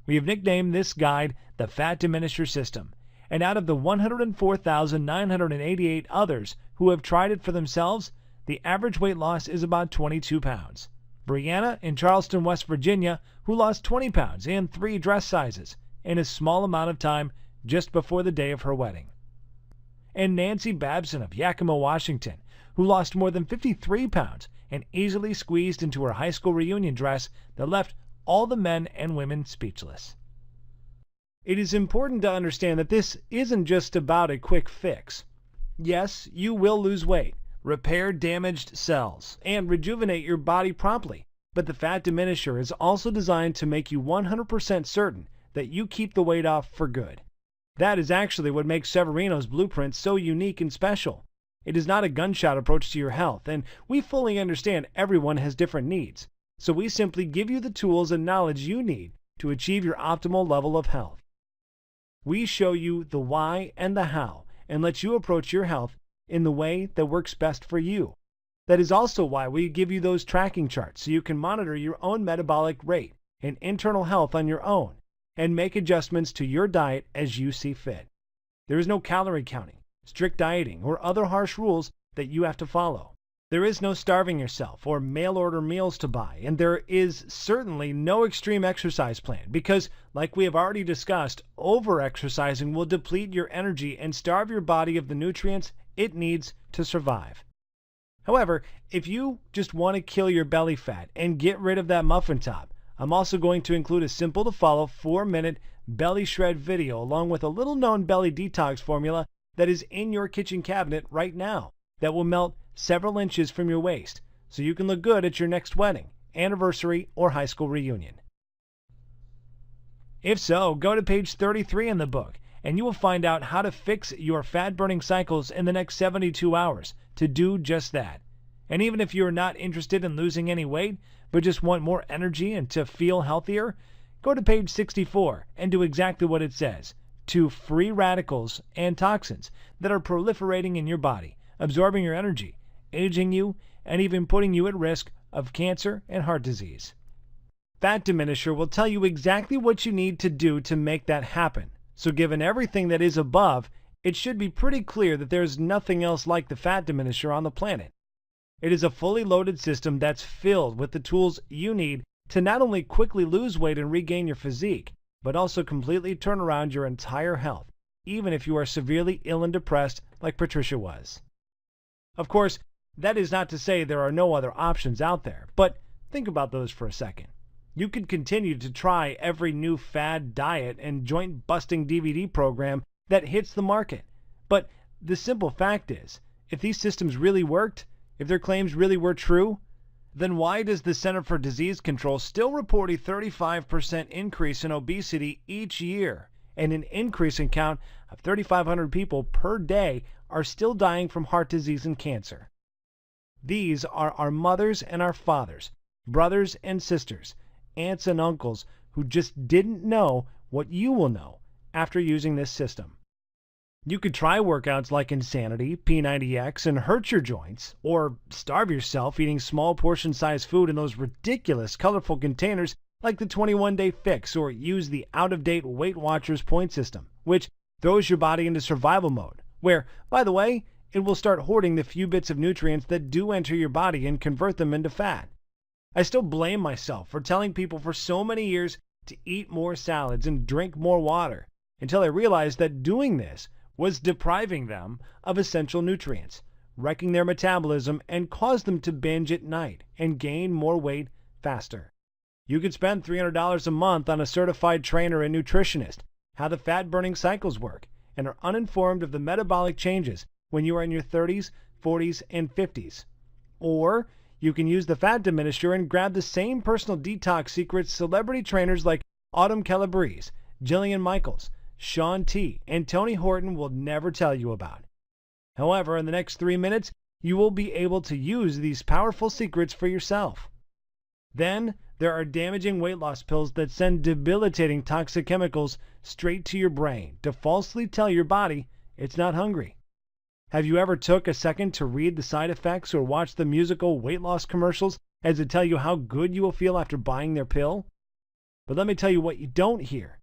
We have nicknamed this guide the Fat Diminisher System, and out of the 104,988 others who have tried it for themselves, the average weight loss is about 22 pounds. Brianna in Charleston, West Virginia, who lost 20 pounds and 3 dress sizes in a small amount of time just before the day of her wedding. And Nancy Babson of Yakima, Washington, who lost more than 53 pounds and easily squeezed into her high school reunion dress that left all the men and women speechless. It is important to understand that this isn't just about a quick fix. Yes, you will lose weight, repair damaged cells, and rejuvenate your body promptly, but the Fat Diminisher is also designed to make you 100% certain that you keep the weight off for good. That is actually what makes Severino's blueprint so unique and special. It is not a gunshot approach to your health, and we fully understand everyone has different needs, so we simply give you the tools and knowledge you need to achieve your optimal level of health. We show you the why and the how and let you approach your health in the way that works best for you. That is also why we give you those tracking charts so you can monitor your own metabolic rate and internal health on your own and make adjustments to your diet as you see fit. There is no calorie counting, strict dieting, or other harsh rules that you have to follow. There is no starving yourself or mail-order meals to buy, and there is certainly no extreme exercise plan because, like we have already discussed, over-exercising will deplete your energy and starve your body of the nutrients it needs to survive. However, if you just want to kill your belly fat and get rid of that muffin top, I'm also going to include a simple-to-follow 4-minute belly shred video along with a little-known belly detox formula that is in your kitchen cabinet right now that will melt several inches from your waist so you can look good at your next wedding, anniversary, or high school reunion. If so, go to page 33 in the book and you will find out how to fix your fat-burning cycles in the next 72 hours to do just that. And even if you're not interested in losing any weight, but just want more energy and to feel healthier, go to page 64 and do exactly what it says, to free radicals and toxins that are proliferating in your body, absorbing your energy, aging you, and even putting you at risk of cancer and heart disease. Fat Diminisher will tell you exactly what you need to do to make that happen. So given everything that is above, it should be pretty clear that there is nothing else like the Fat Diminisher on the planet. It is a fully loaded system that's filled with the tools you need to not only quickly lose weight and regain your physique, but also completely turn around your entire health, even if you are severely ill and depressed like Patricia was. Of course, that is not to say there are no other options out there, but think about those for a second. You could continue to try every new fad diet and joint-busting DVD program that hits the market. But the simple fact is, if these systems really worked, if their claims really were true, then why does the Center for Disease Control still report a 35% increase in obesity each year and an increasing count of 3,500 people per day are still dying from heart disease and cancer? These are our mothers and our fathers, brothers and sisters, aunts and uncles who just didn't know what you will know after using this system. You could try workouts like Insanity, P90X, and hurt your joints, or starve yourself eating small portion-sized food in those ridiculous, colorful containers like the 21-Day Fix, or use the out-of-date Weight Watchers point system, which throws your body into survival mode, where, by the way, it will start hoarding the few bits of nutrients that do enter your body and convert them into fat. I still blame myself for telling people for so many years to eat more salads and drink more water, until I realized that doing this was depriving them of essential nutrients, wrecking their metabolism, and caused them to binge at night and gain more weight faster. You could spend $300 a month on a certified trainer and nutritionist, how the fat-burning cycles work, and are uninformed of the metabolic changes when you are in your 30s, 40s, and 50s. Or you can use the Fat Diminisher and grab the same personal detox secrets celebrity trainers like Autumn Calabrese, Jillian Michaels, Shaun T, and Tony Horton will never tell you about. However, in the next 3 minutes, you will be able to use these powerful secrets for yourself. Then, there are damaging weight loss pills that send debilitating toxic chemicals straight to your brain to falsely tell your body it's not hungry. Have you ever took a second to read the side effects or watch the musical weight loss commercials as they tell you how good you will feel after buying their pill? But let me tell you what you don't hear.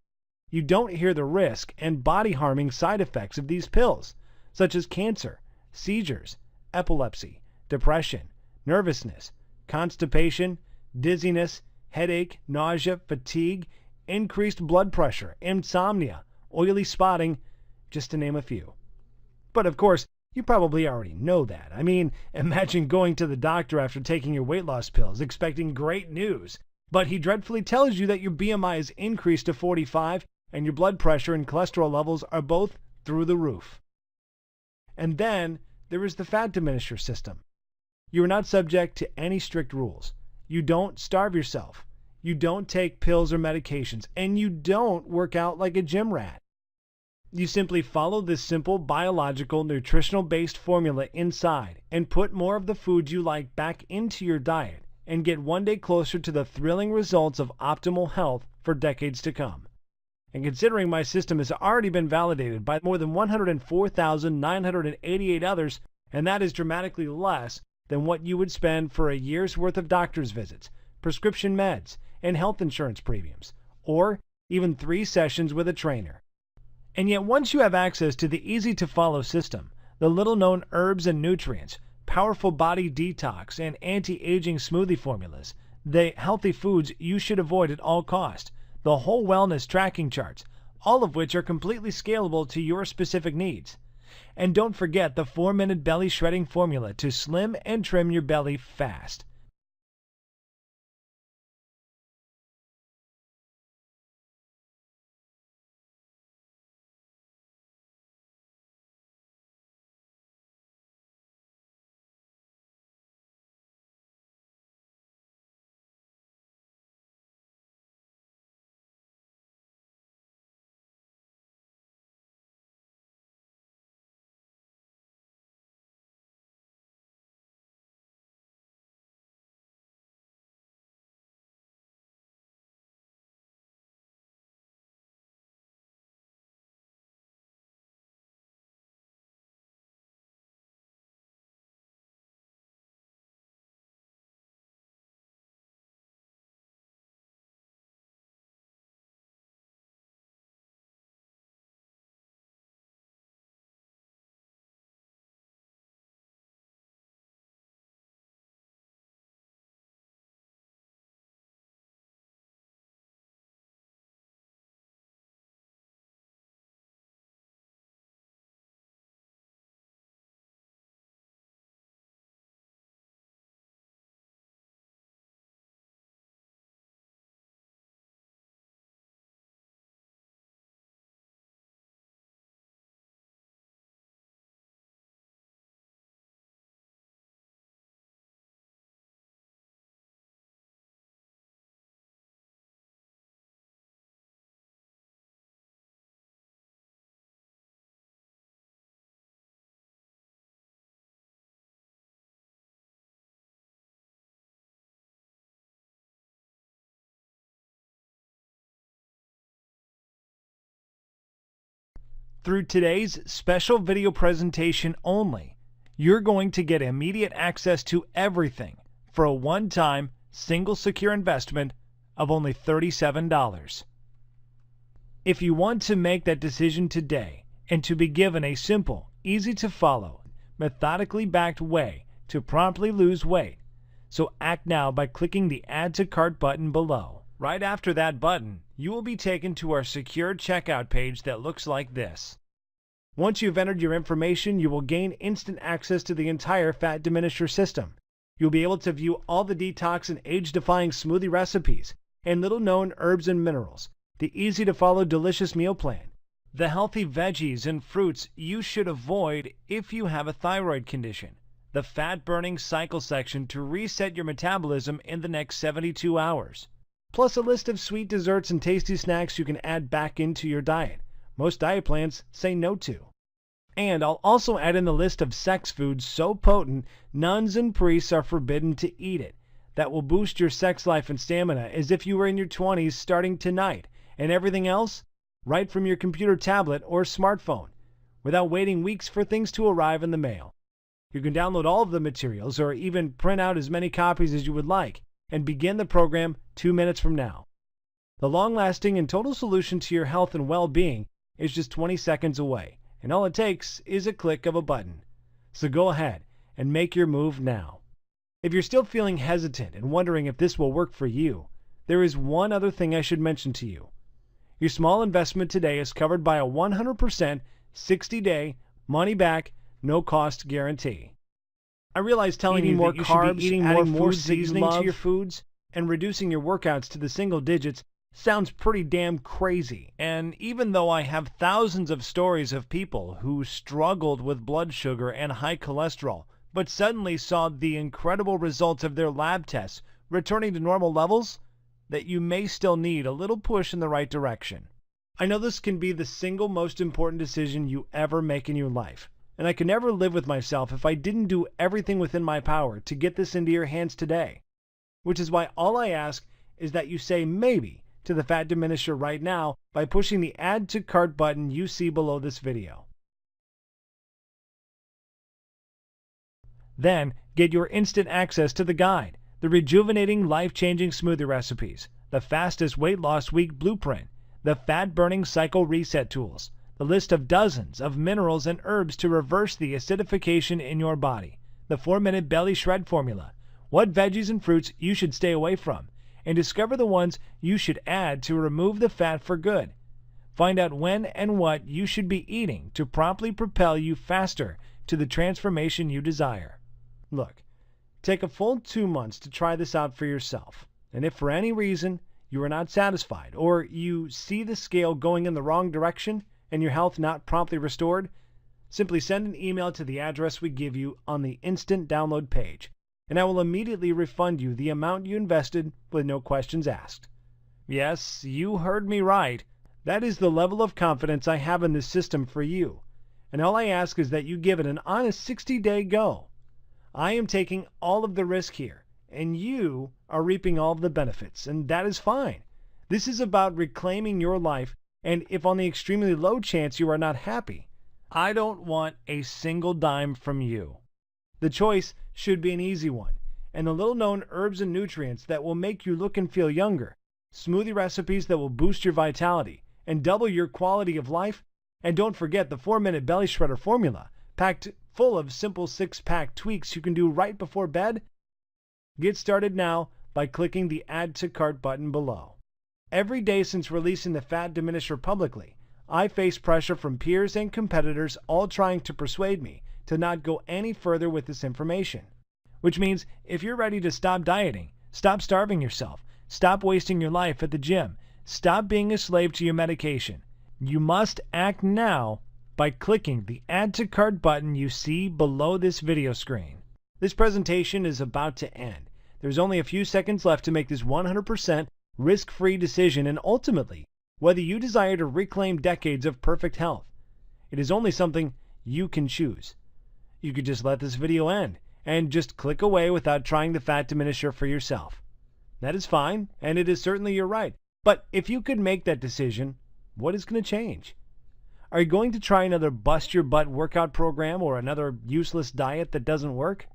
You don't hear the risk and body-harming side effects of these pills, such as cancer, seizures, epilepsy, depression, nervousness, constipation, dizziness, headache, nausea, fatigue, increased blood pressure, insomnia, oily spotting, just to name a few. But of course, you probably already know that. I mean, imagine going to the doctor after taking your weight loss pills, expecting great news, but he dreadfully tells you that your BMI is increased to 45 and your blood pressure and cholesterol levels are both through the roof. And then there is the Fat Diminisher system. You are not subject to any strict rules. You don't starve yourself. You don't take pills or medications, and you don't work out like a gym rat. You simply follow this simple biological, nutritional-based formula inside and put more of the food you like back into your diet and get one day closer to the thrilling results of optimal health for decades to come. And considering my system has already been validated by more than 104,988 others, and that is dramatically less than what you would spend for a year's worth of doctor's visits, prescription meds, and health insurance premiums, or even 3 sessions with a trainer. And yet once you have access to the easy-to-follow system, the little-known herbs and nutrients, powerful body detox, and anti-aging smoothie formulas, the healthy foods you should avoid at all costs, the whole wellness tracking charts, all of which are completely scalable to your specific needs. And don't forget the 4-minute belly shredding formula to slim and trim your belly fast. Through today's special video presentation only, you're going to get immediate access to everything for a one-time, single secure investment of only $37. If you want to make that decision today and to be given a simple, easy-to-follow, methodically backed way to promptly lose weight, so act now by clicking the Add to Cart button below. Right after that button, you will be taken to our secure checkout page that looks like this. Once you've entered your information, you will gain instant access to the entire Fat Diminisher system. You'll be able to view all the detox and age-defying smoothie recipes and little-known herbs and minerals, the easy-to-follow delicious meal plan, the healthy veggies and fruits you should avoid if you have a thyroid condition, the fat-burning cycle section to reset your metabolism in the next 72 hours, plus a list of sweet desserts and tasty snacks you can add back into your diet. Most diet plans say no to. And I'll also add in the list of sex foods so potent nuns and priests are forbidden to eat it. That will boost your sex life and stamina as if you were in your 20s starting tonight, and everything else right from your computer, tablet, or smartphone, without waiting weeks for things to arrive in the mail. You can download all of the materials or even print out as many copies as you would like and begin the program 2 minutes from now. The long-lasting and total solution to your health and well-being is just 20 seconds away, and all it takes is a click of a button. So go ahead and make your move now. If you're still feeling hesitant and wondering if this will work for you, there is one other thing I should mention to you. Your small investment today is covered by a 100% 60-day money-back, no-cost guarantee. I realize telling you more carbs, eating more food seasoning to your foods, and reducing your workouts to the single digits sounds pretty damn crazy. And even though I have thousands of stories of people who struggled with blood sugar and high cholesterol, but suddenly saw the incredible results of their lab tests returning to normal levels, that you may still need a little push in the right direction. I know this can be the single most important decision you ever make in your life, and I could never live with myself if I didn't do everything within my power to get this into your hands today. Which is why all I ask is that you say maybe to the Fat Diminisher right now by pushing the Add to Cart button you see below this video. Then, get your instant access to the guide, the rejuvenating, life-changing smoothie recipes, the fastest weight loss week blueprint, the fat-burning cycle reset tools, the list of dozens of minerals and herbs to reverse the acidification in your body, the 4-minute belly shred formula, what veggies and fruits you should stay away from, and discover the ones you should add to remove the fat for good. Find out when and what you should be eating to promptly propel you faster to the transformation you desire. Look, take a full 2 months to try this out for yourself, and if for any reason you are not satisfied or you see the scale going in the wrong direction and your health not promptly restored, simply send an email to the address we give you on the instant download page, and I will immediately refund you the amount you invested with no questions asked. Yes, you heard me right. That is the level of confidence I have in this system for you, and all I ask is that you give it an honest 60-day go. I am taking all of the risk here, and you are reaping all of the benefits, and that is fine. This is about reclaiming your life, and if on the extremely low chance you are not happy, I don't want a single dime from you. The choice should be an easy one, and the little-known herbs and nutrients that will make you look and feel younger, smoothie recipes that will boost your vitality and double your quality of life, and don't forget the 4-minute belly shredder formula, packed full of simple 6-pack tweaks you can do right before bed. Get started now by clicking the Add to Cart button below. Every day since releasing the Fat Diminisher publicly, I face pressure from peers and competitors all trying to persuade me to not go any further with this information. Which means if you're ready to stop dieting, stop starving yourself, stop wasting your life at the gym, stop being a slave to your medication, you must act now by clicking the Add to Cart button you see below this video screen. This presentation is about to end. There's only a few seconds left to make this 100% risk-free decision, and ultimately, whether you desire to reclaim decades of perfect health. It is only something you can choose. You could just let this video end and just click away without trying the Fat Diminisher for yourself. That is fine, and it is certainly your right. But if you could make that decision, what is going to change? Are you going to try another bust-your-butt workout program or another useless diet that doesn't work?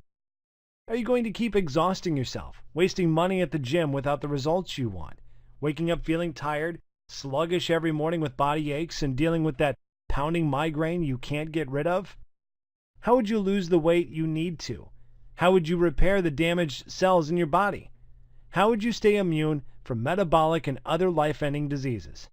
Are you going to keep exhausting yourself, wasting money at the gym without the results you want, waking up feeling tired, sluggish every morning with body aches, and dealing with that pounding migraine you can't get rid of? How would you lose the weight you need to? How would you repair the damaged cells in your body? How would you stay immune from metabolic and other life-ending diseases?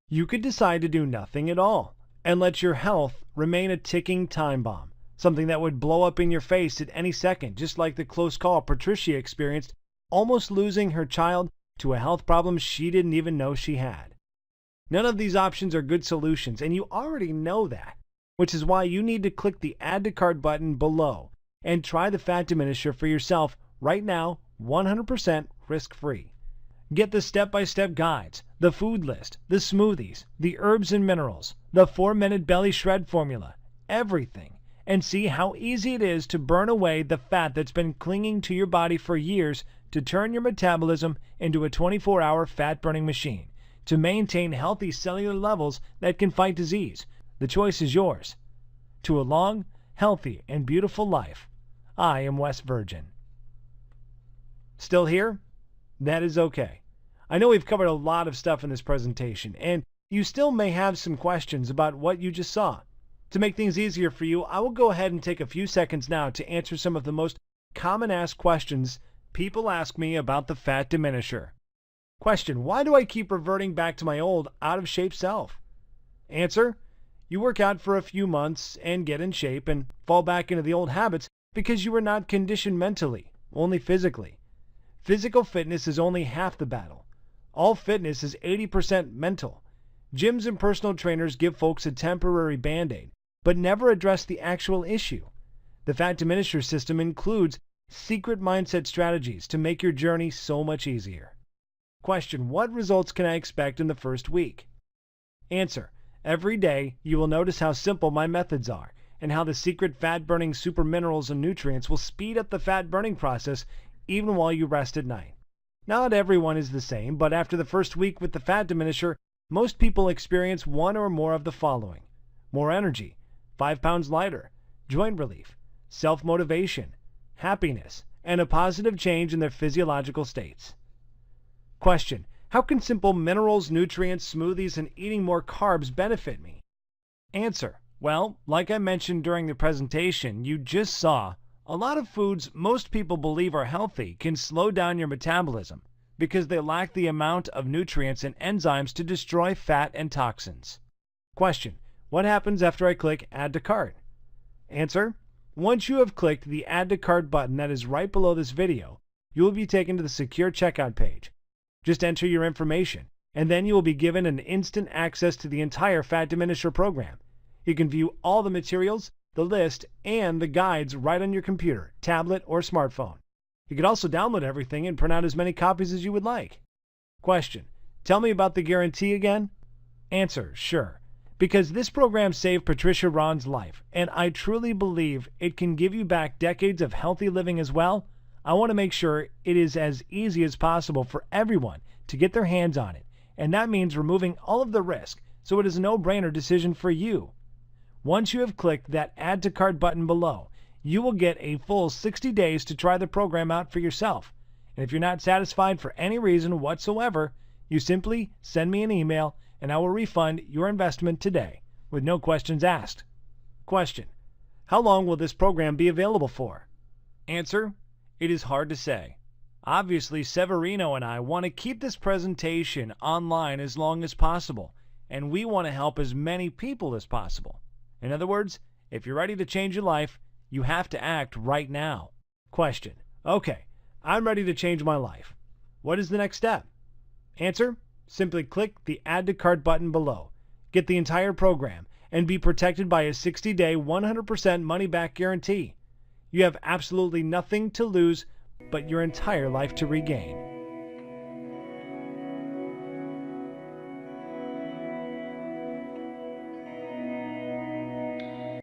You could decide to do nothing at all and let your health remain a ticking time bomb, something that would blow up in your face at any second, just like the close call Patricia experienced, almost losing her child to a health problem she didn't even know she had. None of these options are good solutions, and you already know that, which is why you need to click the Add to Cart button below and try the Fat Diminisher for yourself right now, 100% risk-free. Get the step-by-step guides, the food list, the smoothies, the herbs and minerals, the 4-minute belly shred formula, everything, and see how easy it is to burn away the fat that's been clinging to your body for years, to turn your metabolism into a 24-hour fat-burning machine, to maintain healthy cellular levels that can fight disease. The choice is yours. To a long, healthy, and beautiful life, I am Wes Virgin. Still here? That is okay. I know we've covered a lot of stuff in this presentation, and you still may have some questions about what you just saw. To make things easier for you, I will go ahead and take a few seconds now to answer some of the most common asked questions people ask me about the Fat Diminisher. Question: why do I keep reverting back to my old, out-of-shape self? Answer: you work out for a few months and get in shape and fall back into the old habits because you are not conditioned mentally, only physically. Physical fitness is only half the battle. All fitness is 80% mental. Gyms and personal trainers give folks a temporary band-aid, but never address the actual issue. The Fat Diminisher system includes secret mindset strategies to make your journey so much easier. Question: what results can I expect in the first week? Answer: every day you will notice how simple my methods are and how the secret fat-burning super minerals and nutrients will speed up the fat-burning process even while you rest at night. Not everyone is the same, but after the first week with the Fat Diminisher, most people experience one or more of the following: more energy, 5 pounds lighter, joint relief, self-motivation, happiness, and a positive change in their physiological states. Question: how can simple minerals, nutrients, smoothies, and eating more carbs benefit me? Answer: well, like I mentioned during the presentation you just saw, a lot of foods most people believe are healthy can slow down your metabolism because they lack the amount of nutrients and enzymes to destroy fat and toxins. Question: what happens after I click Add to Cart? Answer: once you have clicked the Add to Cart button that is right below this video, you will be taken to the secure checkout page. Just enter your information, and then you will be given an instant access to the entire Fat Diminisher program. You can view all the materials, the list, and the guides right on your computer, tablet, or smartphone. You can also download everything and print out as many copies as you would like. Question: tell me about the guarantee again? Answer: sure. Because this program saved Patricia Wron's life, and I truly believe it can give you back decades of healthy living as well, I want to make sure it is as easy as possible for everyone to get their hands on it, and that means removing all of the risk, so it is a no-brainer decision for you. Once you have clicked that Add to Cart button below, you will get a full 60 days to try the program out for yourself. And if you're not satisfied for any reason whatsoever, you simply send me an email and I will refund your investment today, with no questions asked. Question: how long will this program be available for? Answer: it is hard to say. Obviously, Severino and I want to keep this presentation online as long as possible, and we want to help as many people as possible. In other words, if you're ready to change your life, you have to act right now. Question: okay, I'm ready to change my life. What is the next step? Answer: simply click the Add to Cart button below, get the entire program, and be protected by a 60-day 100% money-back guarantee. You have absolutely nothing to lose but your entire life to regain.